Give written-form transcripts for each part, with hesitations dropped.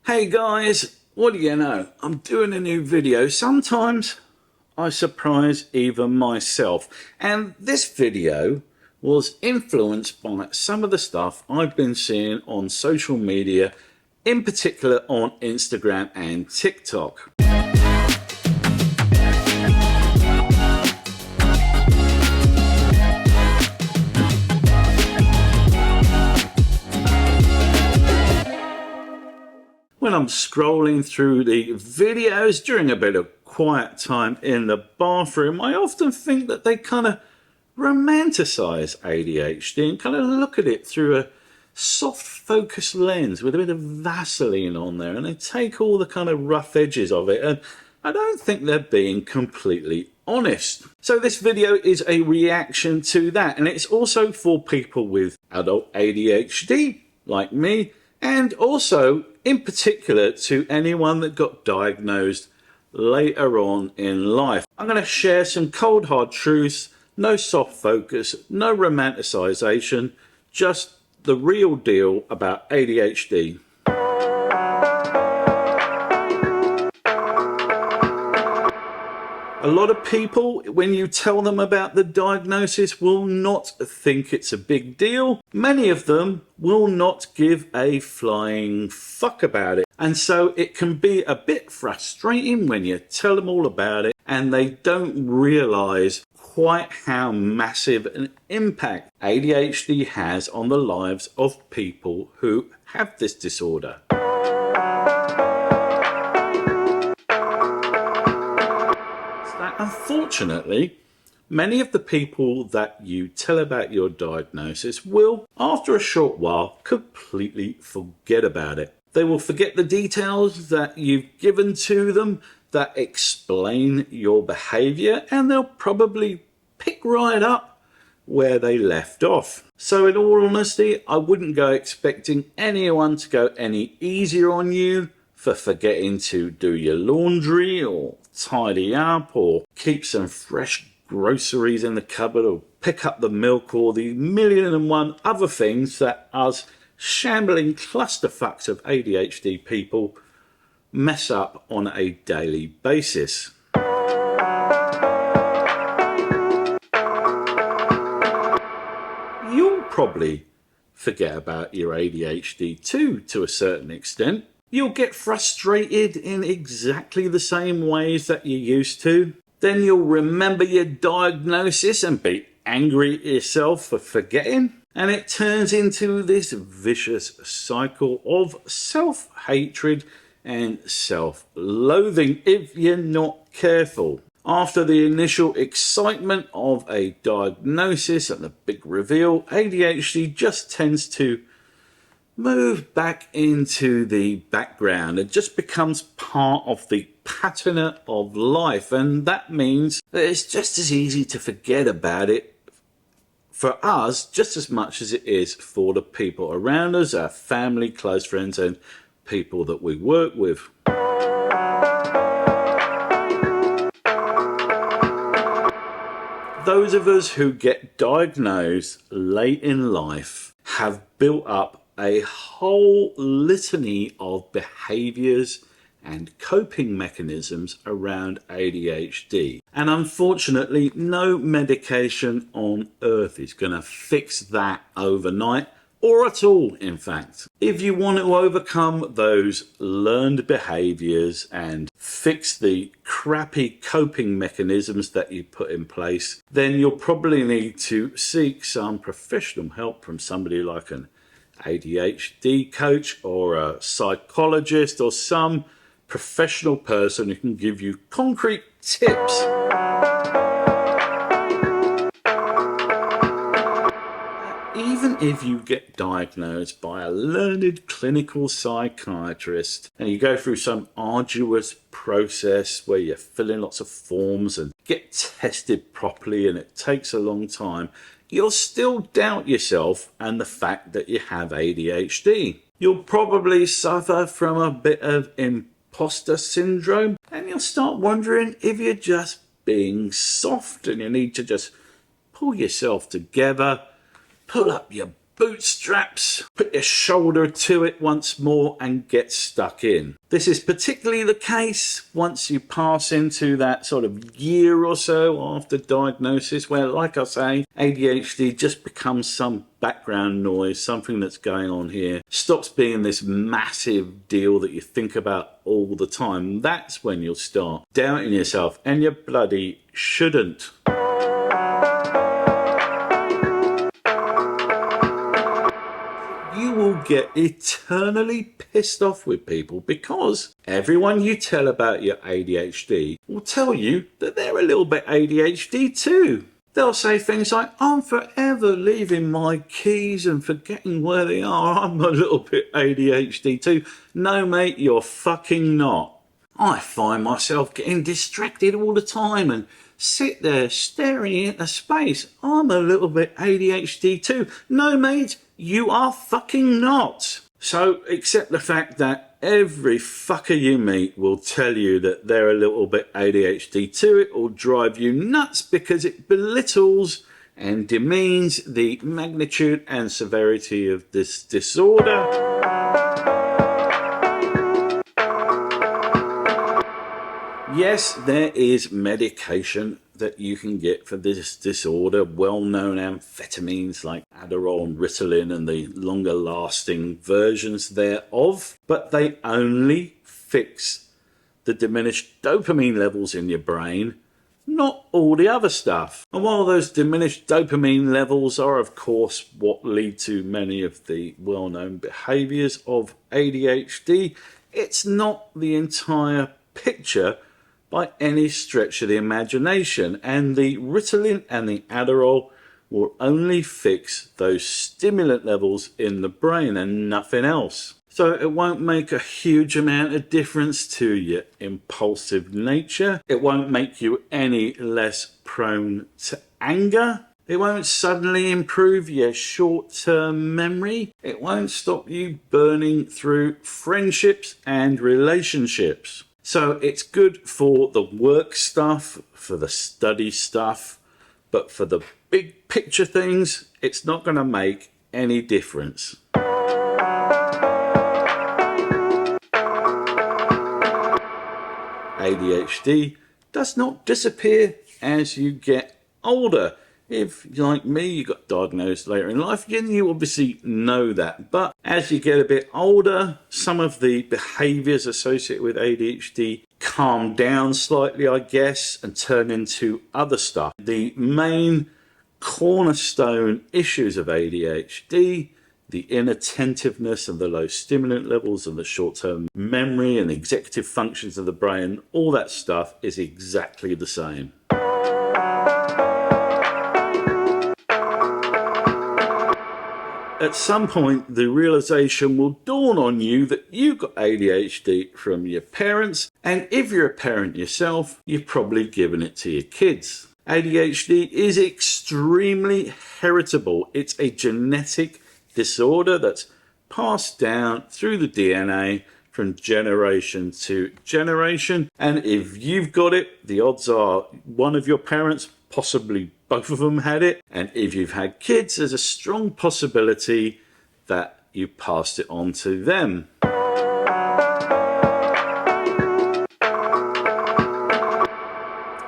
Hey guys, what do you know? I'm doing a new video. Sometimes I surprise even myself. And this video was influenced by some of the stuff I've been seeing on social media, in particular on Instagram and TikTok. When I'm scrolling through the videos during a bit of quiet time in the bathroom, I often think that they kind of romanticize ADHD and kind of look at it through a soft focus lens with a bit of Vaseline on there, and they take all the kind of rough edges of it, and I don't think they're being completely honest. So this video is a reaction to that, and it's also for people with adult ADHD like me, and also in particular to anyone that got diagnosed later on in life. I'm going to share some cold hard truths, no soft focus, no romanticization, just the real deal about ADHD. A lot of people, when you tell them about the diagnosis, will not think it's a big deal. Many of them will not give a flying fuck about it. And so it can be a bit frustrating when you tell them all about it and they don't realize quite how massive an impact ADHD has on the lives of people who have this disorder. Unfortunately, many of the people that you tell about your diagnosis will, after a short while, completely forget about it. They will forget the details that you've given to them that explain your behavior, and they'll probably pick right up where they left off. So in all honesty, I wouldn't go expecting anyone to go any easier on you for forgetting to do your laundry or tidy up or keep some fresh groceries in the cupboard or pick up the milk or the million and one other things that us shambling clusterfucks of ADHD people mess up on a daily basis. You'll probably forget about your ADHD too, to a certain extent. You'll get frustrated in exactly the same ways that you used to. Then you'll remember your diagnosis and be angry at yourself for forgetting. And it turns into this vicious cycle of self-hatred and self-loathing if you're not careful. After the initial excitement of a diagnosis and the big reveal, ADHD just tends to move back into the background. It just becomes part of the pattern of life, and that means that it's just as easy to forget about it for us just as much as it is for the people around us, our family, close friends, and people that we work with. Those of us who get diagnosed late in life have built up a whole litany of behaviors and coping mechanisms around ADHD. And unfortunately, no medication on earth is going to fix that overnight, or at all, in fact. If you want to overcome those learned behaviors and fix the crappy coping mechanisms that you put in place, then you'll probably need to seek some professional help from somebody like an ADHD coach or a psychologist or some professional person who can give you concrete tips. Even if you get diagnosed by a learned clinical psychiatrist and you go through some arduous process where you fill in lots of forms and get tested properly and it takes a long time, you'll still doubt yourself and the fact that you have ADHD. You'll probably suffer from a bit of imposter syndrome, and you'll start wondering if you're just being soft and you need to just pull yourself together, pull up your bootstraps, put your shoulder to it once more and get stuck in. This is particularly the case once you pass into that sort of year or so after diagnosis where, like I say, ADHD just becomes some background noise, something that's going on here, stops being this massive deal that you think about all the time. That's when you'll start doubting yourself, and you bloody shouldn't. You will get eternally pissed off with people because everyone you tell about your ADHD will tell you that they're a little bit ADHD too. They'll say things like, I'm forever leaving my keys and forgetting where they are. I'm a little bit ADHD too. No, mate, you're fucking not. I find myself getting distracted all the time and sit there staring into space. I'm a little bit ADHD too. No, mate, you are fucking not. So accept the fact that every fucker you meet will tell you that they're a little bit ADHD too. It will drive you nuts because it belittles and demeans the magnitude and severity of this disorder. Yes, there is medication that you can get for this disorder, well-known amphetamines like Adderall and Ritalin and the longer-lasting versions thereof, but they only fix the diminished dopamine levels in your brain, not all the other stuff. And while those diminished dopamine levels are, of course, what lead to many of the well-known behaviours of ADHD, it's not the entire picture by any stretch of the imagination, and the Ritalin and the Adderall will only fix those stimulant levels in the brain and nothing else. So it won't make a huge amount of difference to your impulsive nature. It won't make you any less prone to anger. It won't suddenly improve your short-term memory. It won't stop you burning through friendships and relationships. So it's good for the work stuff, for the study stuff, but for the big picture things, it's not going to make any difference. ADHD does not disappear as you get older. If, like me, you got diagnosed later in life, then you obviously know that. But as you get a bit older, some of the behaviours associated with ADHD calm down slightly, I guess, and turn into other stuff. The main cornerstone issues of ADHD, the inattentiveness and the low stimulant levels and the short-term memory and executive functions of the brain, all that stuff is exactly the same. At some point, the realization will dawn on you that you got ADHD from your parents, and if you're a parent yourself, you've probably given it to your kids. ADHD is extremely heritable. It's a genetic disorder that's passed down through the DNA from generation to generation, and if you've got it, the odds are one of your parents, possibly both of them, had it, and if you've had kids, there's a strong possibility that you passed it on to them.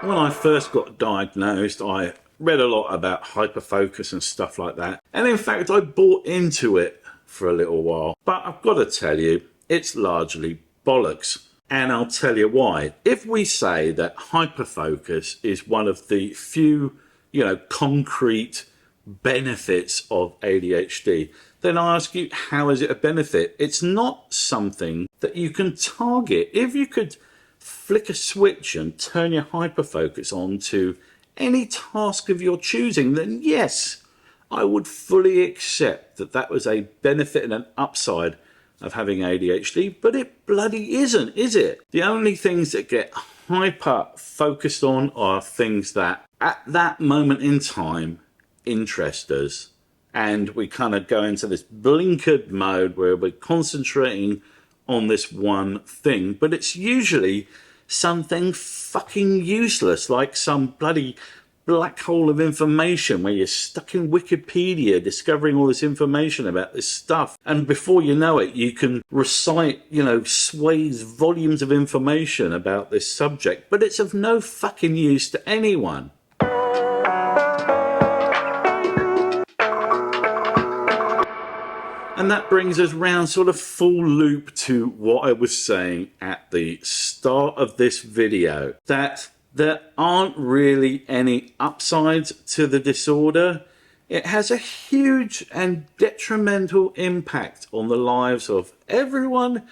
When I first got diagnosed, I read a lot about hyperfocus and stuff like that, and in fact I bought into it for a little while, but I've got to tell you, it's largely bollocks. And I'll tell you why. If we say that hyperfocus is one of the few, concrete benefits of ADHD, then I ask you, how is it a benefit? It's not something that you can target. If you could flick a switch and turn your hyperfocus on to any task of your choosing, then yes, I would fully accept that that was a benefit and an upside of having ADHD, but it bloody isn't, is it? The only things that get hyper focused on are things that at that moment in time interest us, and we kind of go into this blinkered mode where we're concentrating on this one thing, but it's usually something fucking useless, like some bloody black hole of information where you're stuck in Wikipedia discovering all this information about this stuff, and before you know it you can recite, swathes, volumes of information about this subject, but it's of no fucking use to anyone. And that brings us round sort of full loop to what I was saying at the start of this video, that there aren't really any upsides to the disorder. It has a huge and detrimental impact on the lives of everyone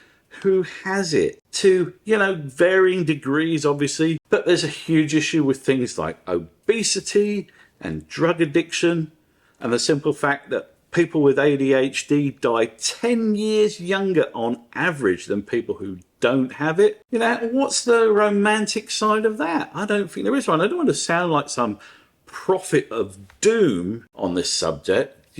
who has it, to, varying degrees, obviously. But there's a huge issue with things like obesity and drug addiction, and the simple fact that people with ADHD die 10 years younger on average than people who don't have it. What's the romantic side of that? I don't think there is one. I don't want to sound like some prophet of doom on this subject,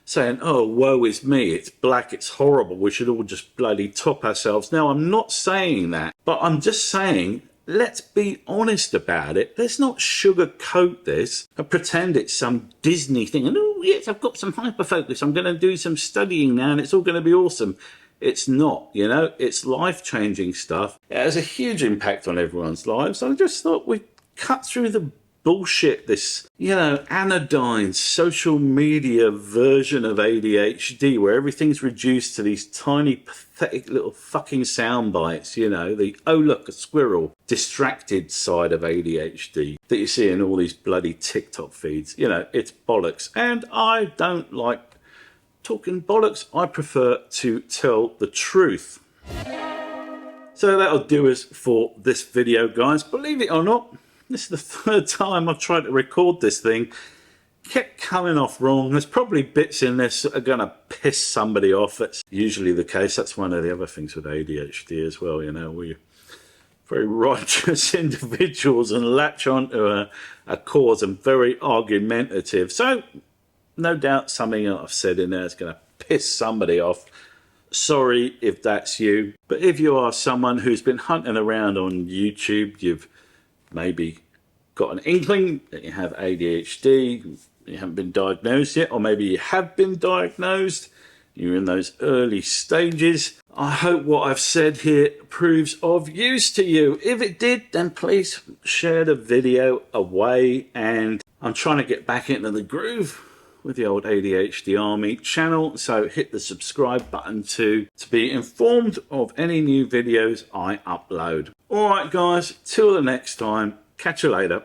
saying, oh, woe is me, it's black, it's horrible, we should all just bloody top ourselves. No, I'm not saying that, but I'm just saying, let's be honest about it. Let's not sugarcoat this and pretend it's some Disney thing. And, oh, yes, I've got some hyperfocus. I'm going to do some studying now and it's all going to be awesome. It's not, it's life-changing stuff. It has a huge impact on everyone's lives. I just thought we'd cut through the bullshit, this, anodyne social media version of ADHD where everything's reduced to these tiny, pathetic little fucking sound bites, the, oh look, a squirrel, distracted side of ADHD that you see in all these bloody TikTok feeds. It's bollocks. And I don't like talking bollocks. I prefer to tell the truth. So that'll do us for this video, guys. Believe it or not, this is the third time I've tried to record this thing. Kept coming off wrong. There's probably bits in this that are going to piss somebody off. That's usually the case. That's one of the other things with ADHD as well, we're very righteous individuals and latch onto a cause and very argumentative. So, no doubt something that I've said in there is going to piss somebody off. Sorry if that's you. But if you are someone who's been hunting around on YouTube, you've maybe got an inkling that you have ADHD, you haven't been diagnosed yet, or maybe you have been diagnosed, you're in those early stages. I hope what I've said here proves of use to you. If it did, then please share the video away, and I'm trying to get back into the groove with the old ADHD Army channel, so hit the subscribe button to be informed of any new videos I upload. Alright guys, till the next time, catch you later.